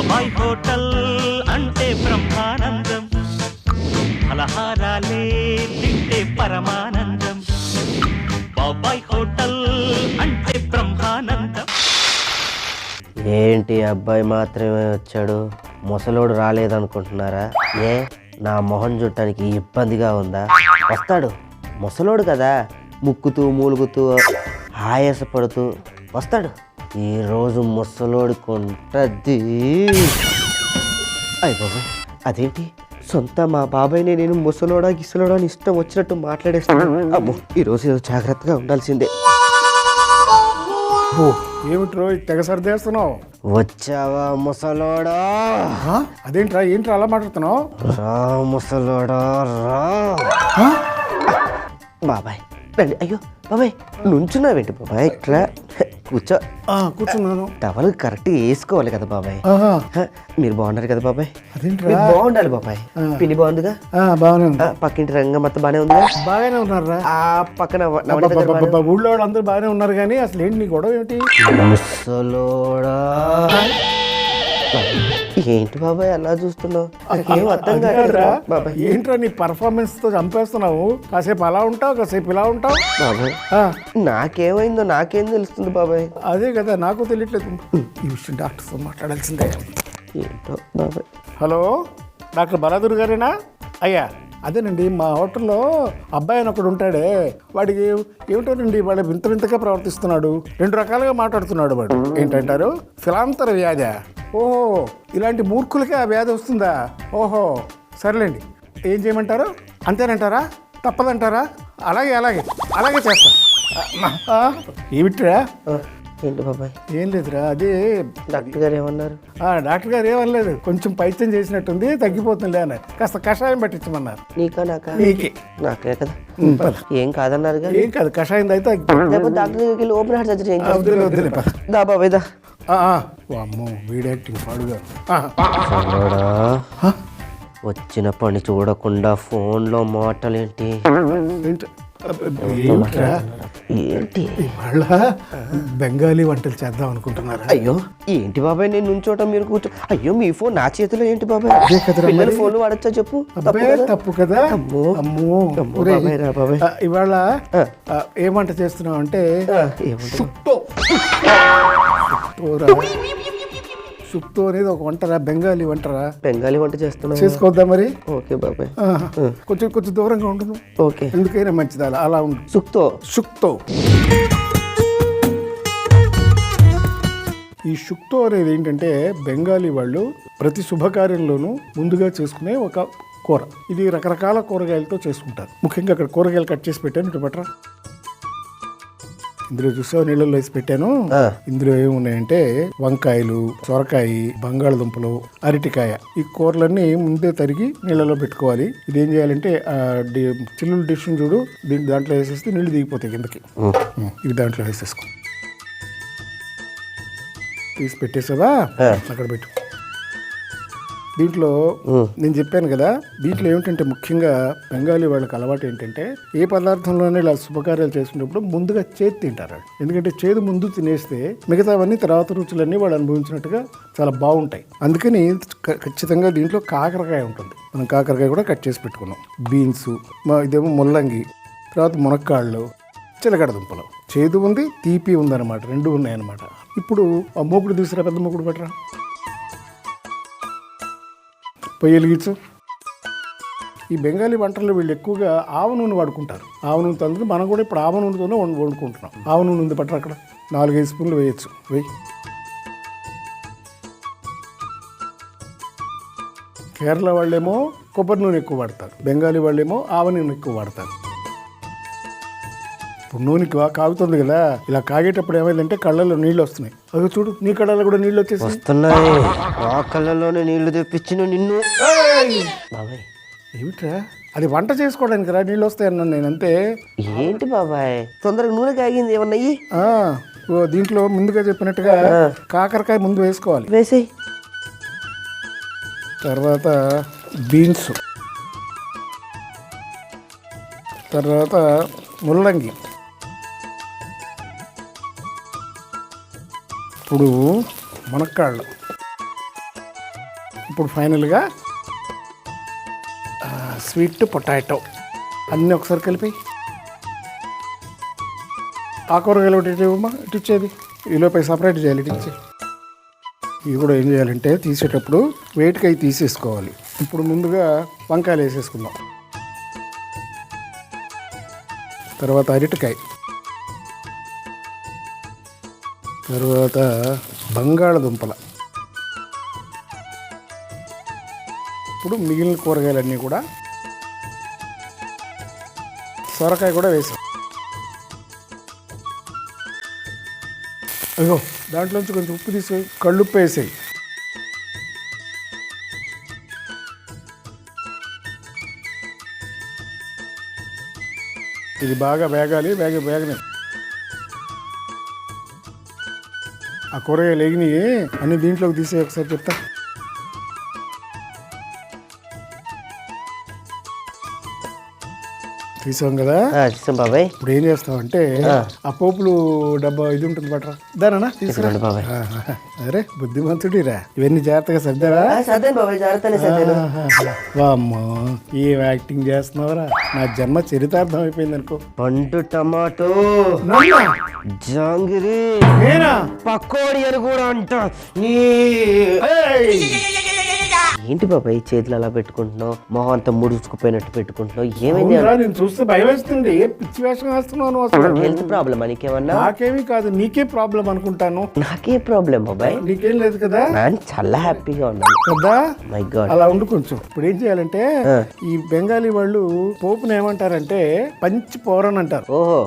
బాబాయ్ హోటల్ అంటే బ్రహ్మానందం, ఫలహారాలే తింటే పరమానందం. బాబాయ్ హోటల్ అంటే బ్రహ్మానందం. ఏంటి అబ్బాయి మాత్రమే వచ్చాడు, ముసలోడు రాలేదనుకుంటున్నారా? నా మొహం చూడటానికి ఇబ్బందిగా ఉందా? వస్తాడు, ముసలోడు కదా, ముక్కుతూ మూలుగుతూ ఆయాసపడుతూ వస్తాడు. ఈరోజు ముసలోడు కొంటది. అయిపోయి అదేంటి, సొంత మా బాబాయ్ని నేను ముసలోడా గిసలోడా అని ఇష్టం వచ్చినట్టు మాట్లాడేస్తాను. అమ్మో, ఈరోజు జాగ్రత్తగా ఉండాల్సిందే. ఏమిట్రో తెగ సర్దేస్తున్నావు? వచ్చావా ముసలోడా? అదేంట్రా, ఏంట్రా అలా మాట్లాడుతున్నావు? రా ముసలోడా రా. బాబాయ్ రండి. అయ్యో బాబాయ్, నుంచున్నావేంటి బాబాయ్? ఇట్లా కూర్చో. కూర్చున్నాను. టవల్ కరెక్ట్ వేసుకోవాలి కదా బాబాయ్. మీరు బాగున్నారు కదా బాబాయ్? అదేంట్రా బాగుండాలి బాబాయ్. పిన్ని బాగుందిగా? బాగానే ఉంది. పక్కింటి రంగం మొత్తం బాగానే ఉందిగా? బాగానే ఉన్నారా? ఆ పక్కన ఊళ్ళో వాళ్ళందరూ బాగానే ఉన్నారు, కానీ అసలు ఏంటి నీ గొడవ ఏమిటి? ముసలోడా. ఏంటి బాబాయ్ అలా చూస్తున్నావు? బాబాయ్ ఏంట్రా నీ పర్ఫార్మెన్స్ తో చంపేస్తున్నావు? కాసేపు అలా ఉంటావు, కాసేపు ఇలా ఉంటావు. బాబాయ్ నాకేమైందో నాకేం తెలుస్తుంది బాబాయ్? అదే కదా నాకు తెలియట్లేదు. ఈ విషయం డాక్టర్తో మాట్లాడాల్సిందే. ఏంటో బాబాయ్. హలో, డాక్టర్ బలాదూర్ గారేనా? అయ్యా అదేనండి, మా హోటల్లో అబ్బాయి అని ఒకడు ఉంటాడే, వాడికి ఏమిటోనండి వాడు వింత వింతగా ప్రవర్తిస్తున్నాడు. 2 రకాలుగా మాట్లాడుతున్నాడు వాడు. ఏంటంటారు? ఫిలాంతర వ్యాధి. ఓహో, ఇలాంటి మూర్ఖులకే ఆ వ్యాధి వస్తుందా? ఓహో సరేలేండి, ఏం చేయమంటారు? అంతేనంటారా? తప్పదంటారా? అలాగే అలాగే అలాగే చేస్తా. ఏమిట్రా? ఏంటి బాబాయ్? ఏం లేదురా, అదే డాక్టర్ గారు ఏమన్నారు? డాక్టర్ గారు ఏమనలేదు, కొంచెం పైత్యం చేసినట్టుంది, తగ్గిపోతుంది అని కాస్త కషాయం పట్టించమన్నారు. నీకా నాకా? నీకే. నాకే కదా. ఏం కాదన్నారు? ఏం కాదు, కషాయం అయితే డాక్టర్ దగ్గరికి ఓపెన్ హార్ట్ సర్జరీ దా బాబాయ్ దా. అమ్మో, వీడి యాక్టింగ్ పాడుగా. వచ్చిన పని చూడకుండా ఫోన్లో మాటలేంటి? ఏంటి వాళ్ళ బెంగాలీ వంటలు చేద్దాం అనుకుంటున్నారా? అయ్యో ఏంటి బాబాయ్, నేను నుంచోటం మీరు కూర్చో. అయ్యో మీ ఫోన్ నా చేతిలో ఏంటి బాబాయ్? పిల్లల ఫోన్లు వాడచ్చా చెప్పు? తప్పు కదా. అమ్మో బాబాయ్, ఇవాళ ఏం వంట చేస్తున్నావు అంటే సుప్తో అనేది ఒక వంటరా, బెంగాలీ వంటరా. బెంగాలీ వంట చేస్తున్నా, చేసుకోవద్దా మరి? ఓకే బాబాయ్. కొంచెం కొంచెం దూరంగా ఉంటుంది. ఓకే, ఎందుకైనా మంచిది అలా ఉంది. సుక్తో ఈ షుక్తో అనేది ఏంటంటే బెంగాలీ వాళ్ళు ప్రతి శుభకార్యంలోనూ ముందుగా చేసుకునే ఒక కూర. ఇది రకరకాల కూరగాయలతో చేసుకుంటారు. ముఖ్యంగా అక్కడ కూరగాయలు కట్ చేసి పెట్టాను, ఇటు పట్రా. ఇందులో చూసావు, నీళ్ళలో వేసి పెట్టాను. ఇందులో ఏమున్నాయంటే వంకాయలు, సొరకాయ, బంగాళదుంపలు, అరటికాయ. ఈ కూరలన్నీ ముందే తరిగి నీళ్ళలో పెట్టుకోవాలి. ఇది ఏం చేయాలంటే చిల్లుల డిష్ చూడు, దాంట్లో వేసేస్తే నీళ్లు దిగిపోతాయి కిందకి. ఇది దాంట్లో వేసేసుకో. తీసి పెట్టేసావా? అక్కడ పెట్టు. దీంట్లో నేను చెప్పాను కదా, దీంట్లో ఏమిటంటే ముఖ్యంగా బెంగాలీ వాళ్ళకి అలవాటు ఏంటంటే ఏ పదార్థంలోనే ఇలా శుభకార్యాలు చేసుకున్నప్పుడు ముందుగా చేదు తింటారు. ఎందుకంటే చేదు ముందు తినేస్తే మిగతావన్నీ తర్వాత రుచులన్నీ వాళ్ళు అనుభవించినట్టుగా చాలా బాగుంటాయి. అందుకని ఖచ్చితంగా దీంట్లో కాకరకాయ ఉంటుంది. మనం కాకరకాయ కూడా కట్ చేసి పెట్టుకున్నాం. బీన్స్, ఇదేమో ముల్లంగి, తర్వాత మునక్కాళ్ళు, చిలకడ దుంపలు. చేదు ఉంది, తీపి ఉందన్నమాట, 2 ఉన్నాయన్నమాట. ఇప్పుడు ఆ మూకుడు తీసుకురా, పెద్ద మూకుడు పెట్టరా. పొయ్యి వెలిగించు. ఈ బెంగాలీ వంటల్లో వీళ్ళు ఎక్కువగా ఆవ నూనె వాడుకుంటారు. ఆవ నూనెతో, అందుకు మనం కూడా ఇప్పుడు ఆవ నూనెతోనే వండుకుంటున్నాం. ఆవ నూనె ఉంది పట్టరు, అక్కడ 4-5 స్పూన్లు వేయచ్చు. వెయ్యి. కేరళ వాళ్ళేమో కొబ్బరి నూనె ఎక్కువ వాడతారు, బెంగాలీ వాళ్ళేమో ఆవ నూనె ఎక్కువ వాడతారు. ఇప్పుడు నూనె కాగుతుంది కదా, ఇలా కాగేటప్పుడు ఏమైందంటే కళ్ళల్లో నీళ్ళు వస్తున్నాయి. అది చూడు, నీ కళ్ళలో కూడా నీళ్ళు వచ్చేసి వస్తున్నాయి. ఆ కళ్ళలోనే నీళ్లు తెప్పించిన నిన్ను. ఏమిట్రా, అది వంట చేసుకోవడానికి రా, నీళ్ళు వస్తాయన్నాను నేను, అంతే. ఏంటి బాబాయ్ తొందరగా నూనె కాగింది ఏమన్నా? దీంట్లో ముందుగా చెప్పినట్టుగా కాకరకాయ ముందు వేసుకోవాలి. వేసేయి. తర్వాత బీన్స్, తర్వాత ముల్లంగి, ఇప్పుడు మునక్కాళ్ళు, ఇప్పుడు ఫైనల్గా స్వీట్ పొటాటో అన్నీ ఒకసారి కలిపి ఆ కూరగాయలు ఒకటి ఇవ్వమ్మా, ఇటు ఇచ్చేది ఈలోపై సపరేట్ చేయాలి, ఇటు ఇచ్చి. ఇవి కూడా ఏం చేయాలంటే తీసేటప్పుడు వెయిట్కి అవి తీసేసుకోవాలి. ఇప్పుడు ముందుగా వంకాయలు వేసేసుకుందాం, తర్వాత అరటికాయ, తర్వాత బంగాళదుంపల. ఇప్పుడు మిగిలిన కూరగాయలన్నీ కూడా, సొరకాయ కూడా వేసాం. అయ్యో దాంట్లోంచి కొంచెం ఉప్పు తీసేయి, కళ్ళుప్పు వేసేయి. ఇది బాగా వేగాలి, వేగనే ఆ కూరగాయలు వేగినాయి అన్ని దీంట్లోకి తీసే ఒకసారి చెప్తా. తీసాం కదా, తీసాం బాబాయ్. ఇప్పుడు ఏం చేస్తామంటే ఆ పోపులు డబ్బా ఇది ఉంటుంది బట్రా, దానా తీసుకురండి బాబాయ్. అరే బుద్ధిమంతుడిరా, ఇవన్నీ జాగ్రత్తగా సర్దారా? వామ్మో ఏం యాక్టింగ్ చేస్తున్నావురా, నా జన్మ చరితార్థం అయిపోయింది అనుకో. పండు టమాటో జాంగిరి పకోడి అని కూడా అంట. ఏంటి బాబాయ్ చేతులు అలా పెట్టుకుంటున్నావు, మొహం అంతా ముడుచుకుపోయినట్టు పెట్టుకుంటున్నావు, ఏమైంది? నేను చూస్తే భయం వేస్తుంది, పిచ్చి వేషం వేస్తున్నాను. హెల్త్ ప్రాబ్లమ్ నీకేమన్నా? నాకేమీ కాదు, నీకే ప్రాబ్లం అనుకుంటాను. నాకే ప్రాబ్లం బాబాయ్? నీకేం లేదు కదా? నేను చాలా హ్యాపీగా ఉన్నాను కదా. మై గాడ్, అలా ఉండు కొంచెం. ఇప్పుడు ఏం చేయాలంటే ఈ బెంగాలీ వాళ్ళు పోపును ఏమంటారంటే పంచ్ పోరన్ అంటారు. ఓహో,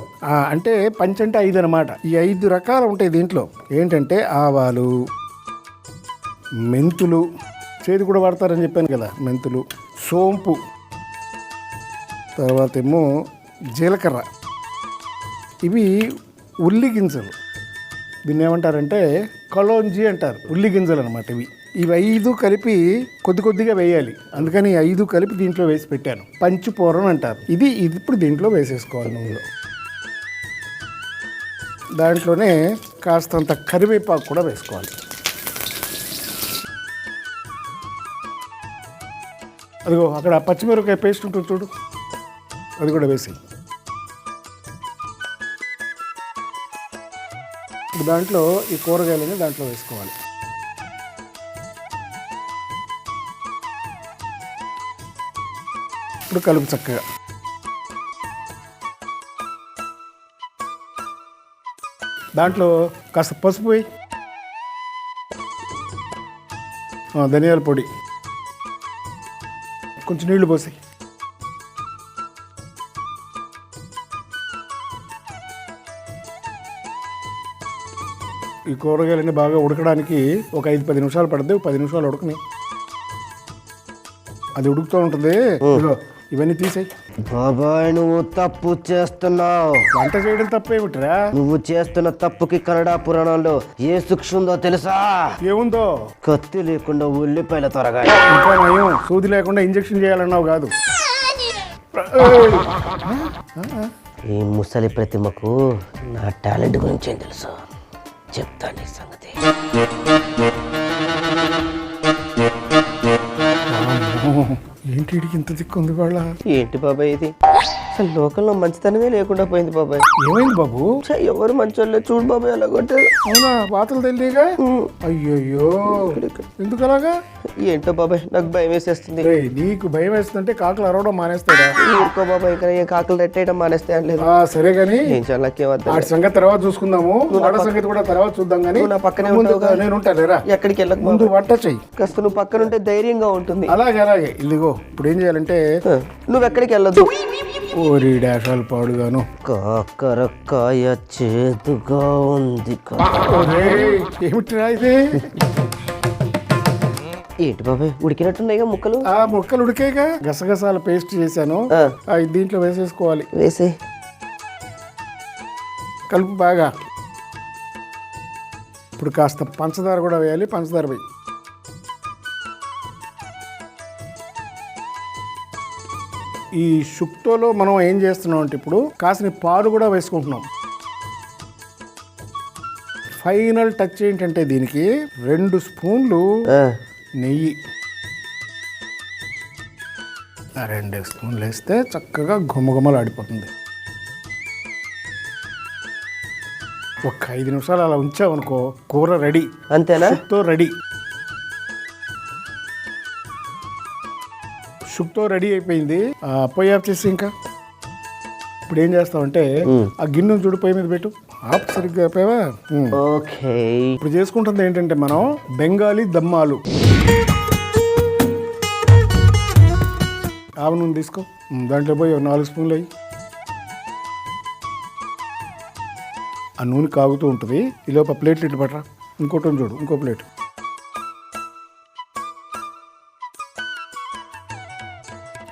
అంటే పంచ్ అంటే 5 అన్నమాట. ఈ 5 రకాలు ఉంటాయి దీంట్లో. ఏంటంటే ఆవాలు, మెంతులు, చేదు కూడా వాడతారని చెప్పాను కదా, మెంతులు, సోంపు, తర్వాత ఏమో జీలకర్ర, ఇవి ఉల్లి గింజలు. దీన్ని ఏమంటారంటే కలోంజీ అంటారు, ఉల్లి గింజలు అనమాట ఇవి. ఇవి 5 కలిపి కొద్దిగా వేయాలి, అందుకని 5 కలిపి దీంట్లో వేసి పెట్టాను. పంచిపూరన్ అంటారు. ఇది ఇప్పుడు దీంట్లో వేసేసుకోవాలి నూనెలో. దాంట్లోనే కాస్తంత కరివేపాకు కూడా వేసుకోవాలి. అదిగో అక్కడ పచ్చిమిరపకాయ పేస్ట్ ఉంటుంది చూడు, అది కూడా వేసి. ఇప్పుడు దాంట్లో ఈ కూరగాయలని దాంట్లో వేసుకోవాలి. ఇప్పుడు కలుపు చక్కగా. దాంట్లో కాస్త పసుపు వేయి, ధనియాల పొడి, కొంచెం నీళ్లు పోసి. ఈ కూరగాయలన్నీ బాగా ఉడకడానికి ఒక 5-10 నిమిషాలు పడుతుంది. 10 నిమిషాలు ఉడకని, అది ఉడుకుతూ ఉంటుంది. ఇవన్నీ తీసేయి. బాబాయ్ నువ్వు తప్పు చేస్తున్నావు. వంట చేయడం తప్పేమిట్రా? నువ్వు చేస్తున్న తప్పుకి కన్నడ పురాణంలో ఏ శిక్ష ఉందో తెలుసా? ఏముందో? కత్తి లేకుండా ఉల్లిపాయల త్వరగా. ఇంకా నయం, సూది లేకుండా ఇంజెక్షన్ చేయాలన్నావు కాదు. ఈ ముసలి ప్రతిమకు నా టాలెంట్ గురించి ఏం తెలుసు చెప్తాను ఈ సంగతి. ఏంటి వీడికి ఇంత దిక్కుంది వాళ్ళ? ఏంటి బాబాయ్ ఇది? అసలు లోకంలో మంచితనమే లేకుండా పోయింది బాబాయ్. ఏమైంది బాబు? ఎవరు మంచోళ్ళే చూడు బాబాయ్ అలా కొట్టారు. అవునా? వాతలు తెలియగా? అయ్యయ్యో, ఎందుకు అలాగా? ఏంటో బాబాయ్ నాకు భయం వేసేస్తుంది. నీకు భయం వేస్తుంటే కాకులు అరవడం మానేస్తాడా? ఊరుకో బాబాయ్, ఇక్కడ ఏ కాకులు రెట్టేయడం మానేస్తే అనలేదు. సరే గానీ వాటి సంగతి తర్వాత చూసుకుందాము, వాడ సంగతి కూడా తర్వాత చూద్దాం. గానీ నా పక్కనే నేను ఉంటాలేరా? ఎక్కడికి వెళ్ళక ముందు వంట చెయ్యి, కాస్త నువ్వు పక్కన ఉంటే ధైర్యంగా ఉంటుంది. అలాగే ఇదిగో ఇప్పుడు ఏం చేయాలంటే నువ్వు ఎక్కడికి వెళ్ళదు. ఓరి డాషాలు పాడుగాను. కాకరకాయ చేదుగా ఉంది. ఏమిటిరా ఇది? ఏంటి బాబాయ్ ఉడికినట్టున్నాయిగా ముక్కలు? ముక్కలు ఉడికేగా, గసగసాల పేస్ట్ చేశాను, దీంట్లో వేసేసుకోవాలి. వేసే కలుపు బాగా. ఇప్పుడు కాస్త పంచదార కూడా వేయాలి, పంచదార వేయి. ఈ షుక్తోలో మనం ఏం చేస్తున్నాం అంటే ఇప్పుడు కాసిన పాలు కూడా వేసుకుంటున్నాం. ఫైనల్ టచ్ ఏంటంటే దీనికి 2 స్పూన్లు నెయ్యి. 2 స్పూన్లు వేస్తే చక్కగా గుమ్మగుమ్మలు ఆడిపోతుంది. ఒక 5 నిమిషాలు అలా ఉంచామనుకో కూర రెడీ. అంతేనా? షుక్తో రెడీ. షుక్తో రెడీ అయిపోయింది. పొయ్యి ఆఫ్ చేసి ఇంకా ఇప్పుడు ఏం చేస్తామంటే ఆ గిన్నె చూడు పొయ్యి మీద పెట్టు. ఆఫ్ సరిగ్గా అయిపోయావా? ఓకే. ఇప్పుడు చేసుకుంటుంది ఏంటంటే మనం బెంగాలీ దమ్మాలు. ఆవు నూనె తీసుకో, దాంట్లో పోయి 4 స్పూన్లు అయ్యి. ఆ నూనె కాగుతూ ఉంటుంది. ఈలోపు ప్లేట్లు ఇట్లా పట్టరా. ఇంకోటి చూడు, ఇంకో ప్లేట్.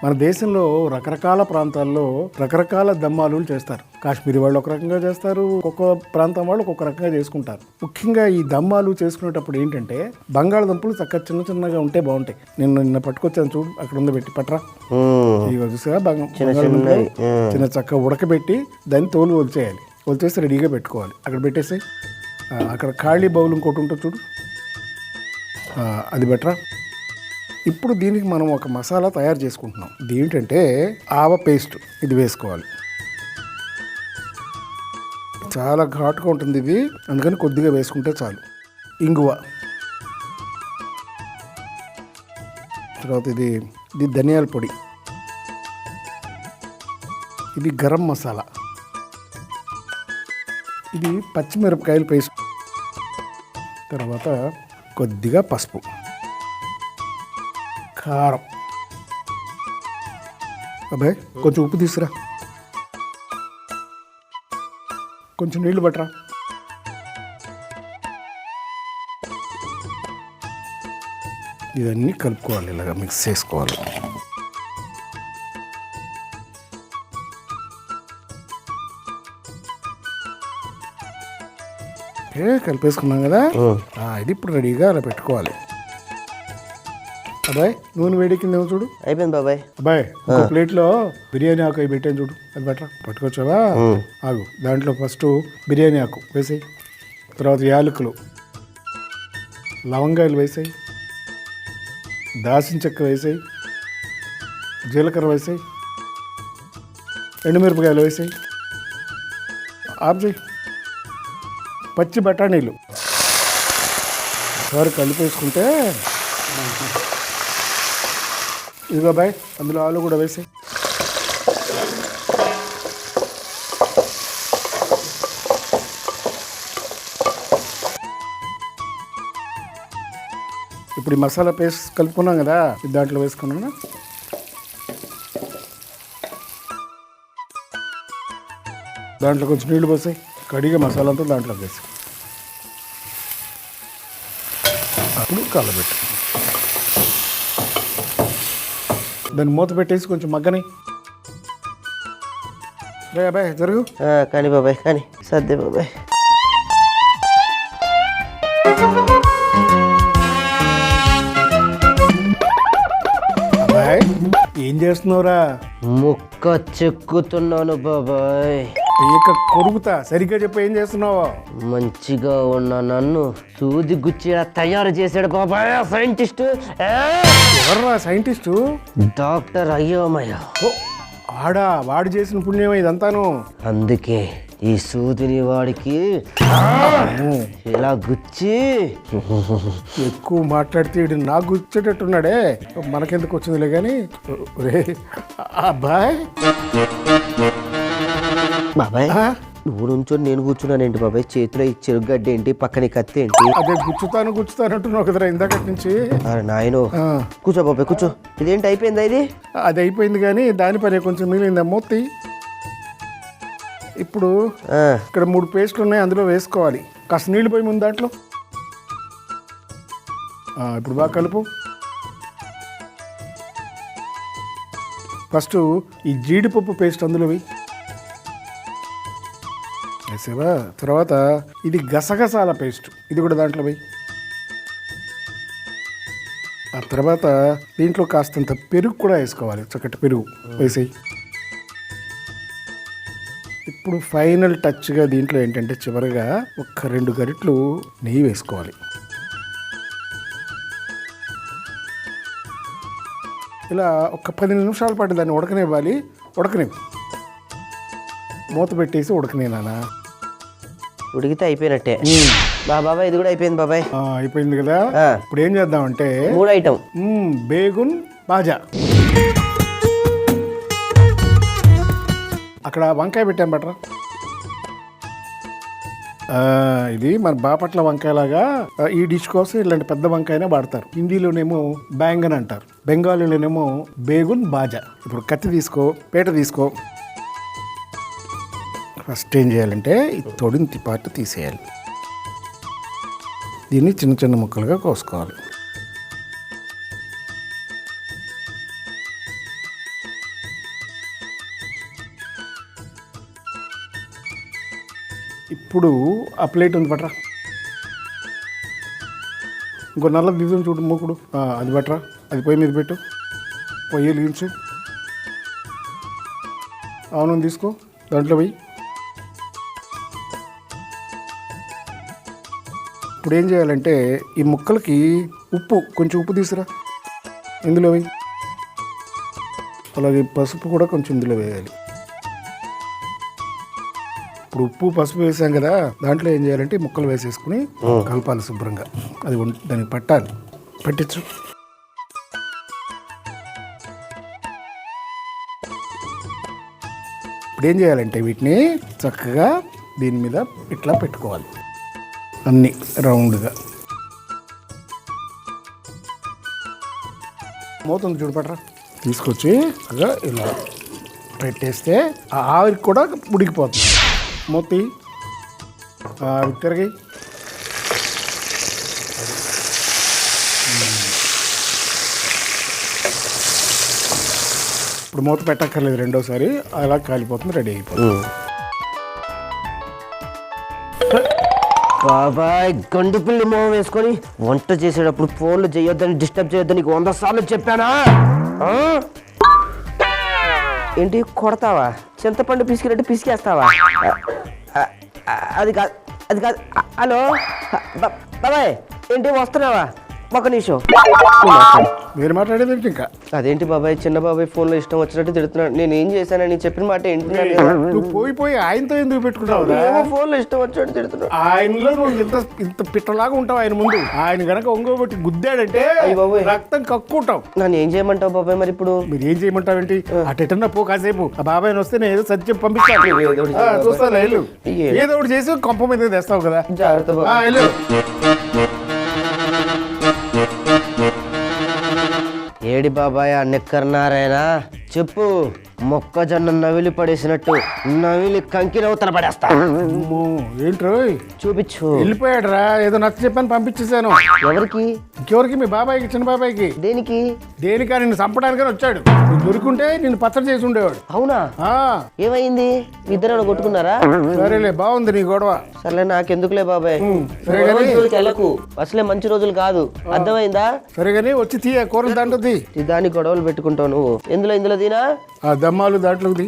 మన దేశంలో రకరకాల ప్రాంతాల్లో రకరకాల దమ్మాలు చేస్తారు. కాశ్మీరీ వాళ్ళు ఒక రకంగా చేస్తారు, ఒక్కొక్క ప్రాంతం వాళ్ళు ఒక్కొక్క రకంగా చేసుకుంటారు. ముఖ్యంగా ఈ దమ్మాలు చేసుకునేటప్పుడు ఏంటంటే బంగాళదుంపలు చక్కగా చిన్న చిన్నగా ఉంటే బాగుంటాయి. నేను నిన్న పట్టుకొచ్చాను చూడు, అక్కడ ఉందో పెట్టి పట్టరా. ఇవి చూసా బంగాళదుంపలు చిన్న చక్కగా ఉడకబెట్టి దాన్ని తోలు వదిలేయాలి. వదిలేసి రెడీగా పెట్టుకోవాలి. అక్కడ పెట్టేసి అక్కడ ఖాళీ బౌల్ ఇంకోటి ఉంటుంది చూడు, అది బెటరా. ఇప్పుడు దీనికి మనం ఒక మసాలా తయారు చేసుకుంటున్నాం. ఇది ఏంటంటే ఆవ పేస్ట్. ఇది వేసుకోవాలి. చాలా ఘాటుగా ఉంటుంది ఇది, అందుకని కొద్దిగా వేసుకుంటే చాలు. ఇంగువ, తర్వాత ఇది ధనియాల పొడి, ఇది గరం మసాలా, ఇది పచ్చిమిరపకాయల పేస్ట్, తర్వాత కొద్దిగా పసుపు, కారం. అబ్బాయి కొంచెం ఉప్పు తీసుకురా, కొంచెం నీళ్లు పట్టరా. ఇవన్నీ కలుపుకోవాలి, ఇలాగా మిక్స్ చేసుకోవాలి. కలిపేసుకున్నాం కదా, ఇది ఇప్పుడు రెడీగా అలా పెట్టుకోవాలి. అబ్బాయి నూనె వేడికిందేమో చూడు. అయిపోయింది బాబాయ్. అబ్బాయి ఒక ప్లేట్లో బిర్యానీ ఆకు అవి పెట్టాను చూడు, అది బట్రా. పట్టుకొచ్చావా? ఆగు. దాంట్లో ఫస్ట్ బిర్యానీ ఆకు వేసాయి, తర్వాత యాలకులు, లవంగాయలు వేసాయి, దాల్చిన చెక్క వేసాయి, జీలకర్ర వేసాయి, ఎండుమిరపకాయలు వేసాయి, ఆఫ్ చేయి. పచ్చి బఠానీలు ఒకసారి కలిపేసుకుంటే, ఇదిగో బాయ్ అందులో ఆలు కూడా వేసాయి. ఇప్పుడు ఈ మసాలా పేస్ట్ కలుపుకున్నాం కదా, దాంట్లో వేసుకున్నాను. దాంట్లో కొంచెం నీళ్లు పోసాయి, కడిగే మసాలా అంతా దాంట్లో వేసి అప్పుడు కలబెట్టు. దాన్ని మూత పెట్టేసి కొంచెం మగ్గని. రే అబ్బాయి జరుగు. కానీ బాబాయ్, కానీ సర్దే బాబాయ్. అబ్బాయి ఏం చేస్తున్నావురా? ముక్క చెక్కుతున్నాను బాబాయ్. ఇక కొరుకుతా. సరిగ్గా చెప్పు, ఏం చేస్తున్నావు? మంచిగా ఉన్న నన్ను సూది గుచ్చి తయారు చేశాడు బాబాయ్ సైంటిస్ట్. ఎవర్రా సైంటిస్టు? డాక్టర్ అయ్యోమయ్య. ఆడా, వాడు చేసిన పుణ్యమే ఇదంతాను. అందుకే ఈ సూదిని వాడికి ఇలా గుచ్చి. ఎక్కువ మాట్లాడితే వీడు నాకు గుచ్చేటట్టున్నాడే. మనకెందుకు వచ్చిందిలే కానీ. రే అబ్బాయ్. బాబాయ్ నువ్వు నుంచో నేను కూర్చున్నానేంటి బాబాయ్? చేతిలో ఈ చెరుగడ్డ ఏంటి, పక్కన కత్తి ఏంటి? అదే గుచ్చుతానంటున్నావు కదరా ఇందాకటి నుంచి. అరే నాయనో, కూర్చో బాబాయ్ కూర్చో. ఇదేంటి అయిపోయిందా? అది అయిపోయింది కానీ దాని పని కొంచెం మిగిలిందా మూర్తి. ఇప్పుడు ఇక్కడ 3 పేస్ట్లు ఉన్నాయి, అందులో వేసుకోవాలి. కాస్త నీళ్ళు పోయి ముందు దాంట్లో. ఇప్పుడు బాగా కలుపు. ఫస్ట్ ఈ జీడిపప్పు పేస్ట్ అందులో వేయి. వేసేవా? తర్వాత ఇది గసగసాల పేస్ట్, ఇది కూడా దాంట్లో వేయి. ఆ తర్వాత దీంట్లో కాస్తంత పెరుగు కూడా వేసుకోవాలి, చక్కటి పెరుగు వేసేయి. ఇప్పుడు ఫైనల్ టచ్గా దీంట్లో ఏంటంటే చివరిగా ఒక 2 గరిటెలు నెయ్యి వేసుకోవాలి. ఇలా ఒక 10 నిమిషాల పాటు దాన్ని ఉడకనివ్వాలి. మూత పెట్టేసి ఉడకనే నాన్న. ఉడికితే అయిపోయినట్టే. బాబాయ్ ఇది కూడా అయిపోయింది బాబాయ్. అయిపోయింది కదా. ఇప్పుడు ఏం చేద్దామంటే 3 ఐటమ్. బేగున్ బాజా. అక్కడ వంకాయ పెట్టాం బట్రా. ఇది మన బాపట్ల వంకాయలాగా ఈ డిష్ కోసం ఇలాంటి పెద్ద వంకాయనే వాడతారు. హిందీలోనేమో బ్యాంగన్ అంటారు, బెంగాలీలోనేమో బేగున్ బాజా. ఇప్పుడు కత్తి తీసుకో, పీట తీసుకో. ఫస్ట్ ఏం చేయాలంటే ఈ తొడింతి పార్ట్ తీసేయాలి. దీన్ని చిన్న చిన్న ముక్కలుగా కోసుకోవాలి. ఇప్పుడు ఆ ప్లేట్ ఉంది పట్రా. ఇంకో నల్ల దిద్దుని చూడు మూకుడు, అది పట్రా. అది పొయ్యి మీద పెట్టు, పొయ్యి వెలిగించు. అవును తీసుకో, దాంట్లో పోయి. ఇప్పుడు ఏం చేయాలంటే ఈ ముక్కలకి కొంచెం ఉప్పు తీసురా, ఇందులో వేయి. అలాగే పసుపు కూడా కొంచెం ఇందులో వేయాలి. ఇప్పుడు ఉప్పు పసుపు వేసాం కదా, దాంట్లో ఏం చేయాలంటే ముక్కలు వేసేసుకుని కలపాలి శుభ్రంగా. అది దానికి పట్టాలి, పట్టించు. ఇప్పుడు ఏం చేయాలంటే వీటిని చక్కగా దీని మీద ఇట్లా పెట్టుకోవాలి, అన్నీ రౌండ్గా. మూతుంది చూడపట్రా, తీసుకొచ్చి ఇలా పెట్టేస్తే ఆ ఆవిరికి కూడా ఉడికిపోతుంది. మూతి తిరిగి ఇప్పుడు మూత పెట్టక్కర్లేదు, రెండోసారి అలా కాలిపోతుంది, రెడీ అయిపోతుంది. బాబాయ్ గండు పిల్లి మొహం వేసుకొని వంట చేసేటప్పుడు ఫోన్లు చేయొద్దని, డిస్టర్బ్ చేయొద్దని 100 సార్లు చెప్పానా? ఏంటి కొడతావా? చింతపండు పిసికినట్టు పిసికేస్తావా? అది కాదు. హలో బాబాయ్, ఏంటి వస్తున్నావా? ఒక నిమిషం. మీరు మాట్లాడేది ఇంకా అదేంటి బాబాయ్, చిన్న బాబాయ్ ఫోన్లో ఇష్టం వచ్చినట్టు తిడుతున్నాడు. నేను ఏం చేశానని చెప్పిన మాట ఏంటి? నువ్వు పోయి ఆయనతో ఎందుకు పెట్టుకుంటావు? ఫోన్లో ఇష్టం వచ్చినట్టు తిడుతున్నాడు. ఆయనలో నువ్వు ఇంత పిట్టలాగా ఉంటావు ఆయన ముందు. ఆయన గనక ఒంగోబెట్టి గుద్దాడంటే రక్తం కక్కుంటాం. నన్ను ఏం చేయమంటావు బాబాయ్? మరి ఇప్పుడు మీరు ఏం చేయమంటావు ఏంటి? అటెటన్నా పో, కాసేపు ఆ బాబాయ్ వస్తే నేను ఏదో సత్యం పంపిస్తాను, చూస్తాను. వెళ్ళు, ఏదో ఒకటి చేసి కొంప మీద తెస్తావు కదా. జాగ్రత్త. ఏడి బాబాయ్ ఆ నిక్కర్నారాయణ చెప్పు. మొక్కజొన్న నవిలి పడేసినట్టు నవిలి కంకినవతల పడేస్తా. ఏంట్రో చూపించు. వెళ్ళిపోయాడు రా, ఏదో నచ్చ చెప్పని పంపించేశాను. ఎవరికి? ఇంకెవరికి? మీ బాబాయ్కి, చిన్న బాబాయ్కి. దేనికి? దేనికా? నిన్ను చంపడానికని వచ్చాడు. దొరుకుంటే నిన్ను పచ్చడి చేసి ఉండేవాడు. అవునా? ఏమైంది? ఇద్దరు కొట్టుకున్నారా? సరేలే, బాగుంది నీ గొడవ. సరే నాకెందుకులే బాబాయ్, వెళ్ళకు. అసలే మంచి రోజులు కాదు, అర్థమైందా? సరే గానీ వచ్చి తీయ కూరలు దాంట్లో దాని గొడవలు పెట్టుకుంటావు నువ్వు. ఇందులో దీనా ఆ దమ్మాలు దాంట్లోకి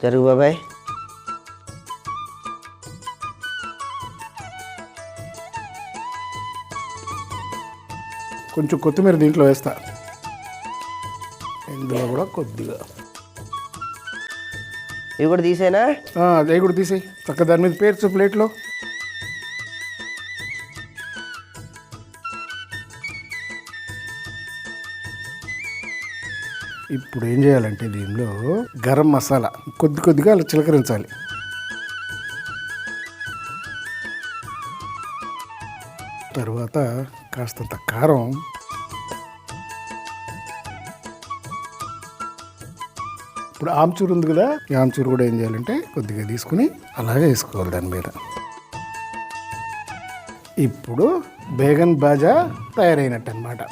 జరుగు బాబాయ్. కొంచెం కొత్తిమీర దీంట్లో వేస్తా, ఇందులో కూడా కొద్దిగా. ఇవి కూడా తీసేనా? అవి కూడా తీసేయి. చక్క దాని మీద పేర్చు ప్లేట్లో. ఇప్పుడు ఏం చేయాలంటే దీనిలో గరం మసాలా కొద్దిగా అలా చిలకరించాలి. తర్వాత కాస్తంత కారం, ఇప్పుడు ఆమ్చూరు ఉంది కదా, ఈ ఆమ్చూరు కూడా ఏం చేయాలంటే కొద్దిగా తీసుకుని అలాగే వేసుకోవాలి దాని మీద. ఇప్పుడు బేగన్ బాజా తయారైనట్టు అన్నమాట.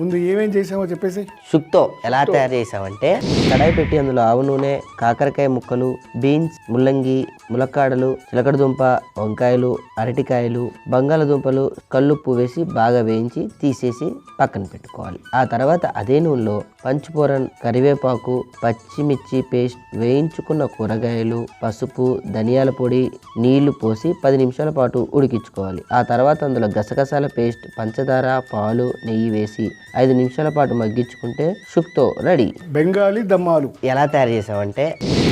ముందు ఏమేం చేసామో చెప్పేసి. షుక్తో ఎలా తయారు చేసామంటే, కడాయి పెట్టి అందులో ఆవు నూనె, కాకరకాయ ముక్కలు, బీన్స్, ముల్లంగి, ములక్కాడలు, చిలకడదుంప, వంకాయలు, అరటికాయలు, బంగాళదుంపలు, కల్లుప్పు వేసి బాగా వేయించి తీసేసి పక్కన పెట్టుకోవాలి. ఆ తర్వాత అదే నూనెలో పంచుఫోరన్, కరివేపాకు, పచ్చిమిర్చి పేస్ట్, వేయించుకున్న కూరగాయలు, పసుపు, ధనియాల పొడి, నీళ్లు పోసి 10 నిమిషాల పాటు ఉడికించుకోవాలి. ఆ తర్వాత అందులో గసగసాల పేస్ట్, పంచదార, పాలు, నెయ్యి వేసి 5 నిమిషాల పాటు మగ్గించుకుంటే షుక్తో రెడీ. బెంగాలీ దమ్మాలు ఎలా తయారు చేసామంటే,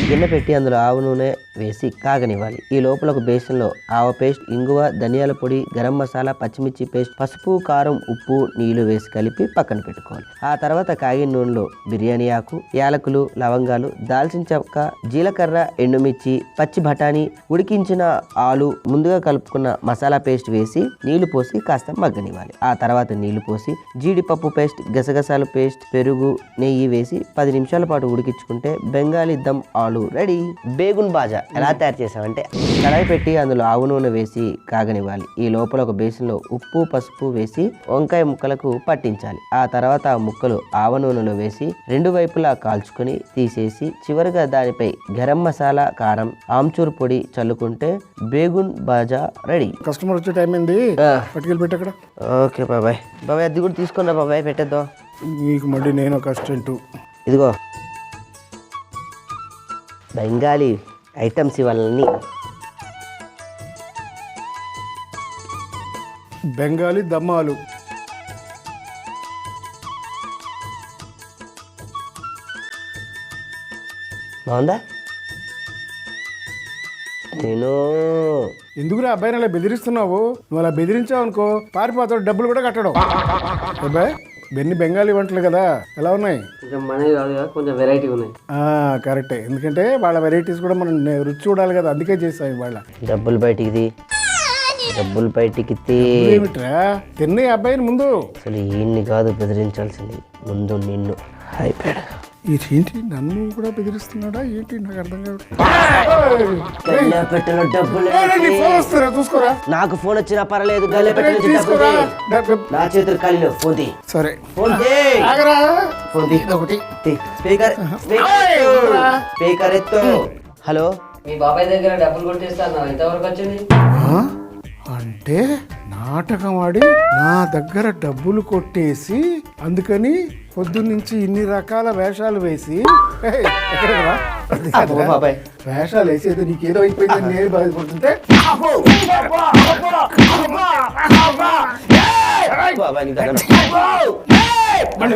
గిన్నె పెట్టి అందులో ఆవు నూనె వేసి కాగనివ్వాలి. ఈ లోపల ఒక బేసన్లో ఆవ పేస్ట్, ఇంగువ, ధనియాల పొడి, గరం మసాలా, పచ్చిమిర్చి పేస్ట్, పసుపు, కారం, ఉప్పు, నీళ్లు వేసి కలిపి పక్కన పెట్టుకోవాలి. ఆ తర్వాత కాగిన నూనెలో బిర్యానీ ఆకు, యాలకులు, లవంగాలు, దాల్చిన చెక్క, జీలకర్ర, ఎండుమిర్చి, పచ్చి బఠానీ, ఉడికించిన ఆలు, ముందుగా కలుపుకున్న మసాలా పేస్ట్ వేసి నీళ్లు పోసి కాస్త మగ్గనివ్వాలి. ఆ తర్వాత నీళ్లు పోసి జీడిపప్పు పేస్ట్, గసగసాల పేస్ట్, పెరుగు, నెయ్యి వేసి 10 నిమిషాల పాటు ఉడికించుకుంటే బెంగాలీ దమ్ ఆలు రెడీ. బేగున్ బాజా ఎలా తయారు చేసామంటే, కడాయి పెట్టి అందులో ఆవు నూనె వేసి కాగనివ్వాలి. ఈ లోపల ఒక బేసన్లో ఉప్పు, పసుపు వేసి వంకాయ ముక్కలకు పట్టించాలి. ఆ తర్వాత ఆ ముక్కలు ఆవ నూనెలో వేసి 2 వైపులా కాల్చుకొని తీసేసి చివరిగా దానిపై గరం మసాలా, కారం, ఆమ్చూర్ పొడి చల్లుకుంటే బేగున్ బాజా రెడీ. కస్టమర్ వచ్చే టైం అయింది, పట్టుకెళ్ళి పెట్టి అక్కడ. ఓకే బాబాయ్. బాబాయ్ అది కూడా తీసుకున్నా బాబాయ్, పెట్టేద్దాం. నీకు మళ్ళీ నేను ఒక అసిస్టెంట్. ఇదిగో బెంగాలీ ఐటమ్స్ ఇవన్నీ. బెంగాలీ దమ్మాలు. బాగుందా? తిను. ఎందుకురా అబ్బాయిని అలా బెదిరిస్తున్నావు? నువ్వు అలా బెదిరించావు అనుకో పారిపోతాడు, డబ్బులు కూడా కట్టడం. అబ్బాయి బెన్ని బెంగాలీ వంటలు కదా, ఎలా ఉన్నాయి? కొంచెం మనది కాదు కదా, కొంచెం వెరైటీ ఉన్నాయి. కరెక్టే, ఎందుకంటే వాళ్ళ వెరైటీస్ కూడా మనం రుచి చూడాలి కదా, అందుకే చేస్తాం ఇవాళ. డబ్బులు బయటికి డబ్బులు బయటికి ఏమిట్రా తిన్న అబ్బాయిని ముందు. అసలు ఈయన్ని కాదు బెదిరించాల్సింది, ముందు నిన్ను. అయిపోయాడు. ఏంటి నన్ను కూడా బెదిరిస్తున్నాడా ఏంటి? నాకు అర్థం కాదు. చూసుకోరా, నాకు ఫోన్ వచ్చినా పర్లేదు, నా చేతులు ఖాళీలో ఫోన్ తీ. సరే ఫోన్ తీ. ఒకటి స్పీకర్ ఎత్తు. హలో, మీ బాబాయ్ దగ్గర డబ్బులు కొట్టేస్తాను, ఎంతవరకు వచ్చింది? అంటే నాటకం ఆడి నా దగ్గర డబ్బులు కొట్టేసి, అందుకని పొద్దున్నుంచి ఇన్ని రకాల వేషాలు వేసి వేషాలు వేసేది నీకేదో అయిపోయిందని నేను బాధపడుతుంటే మళ్ళీ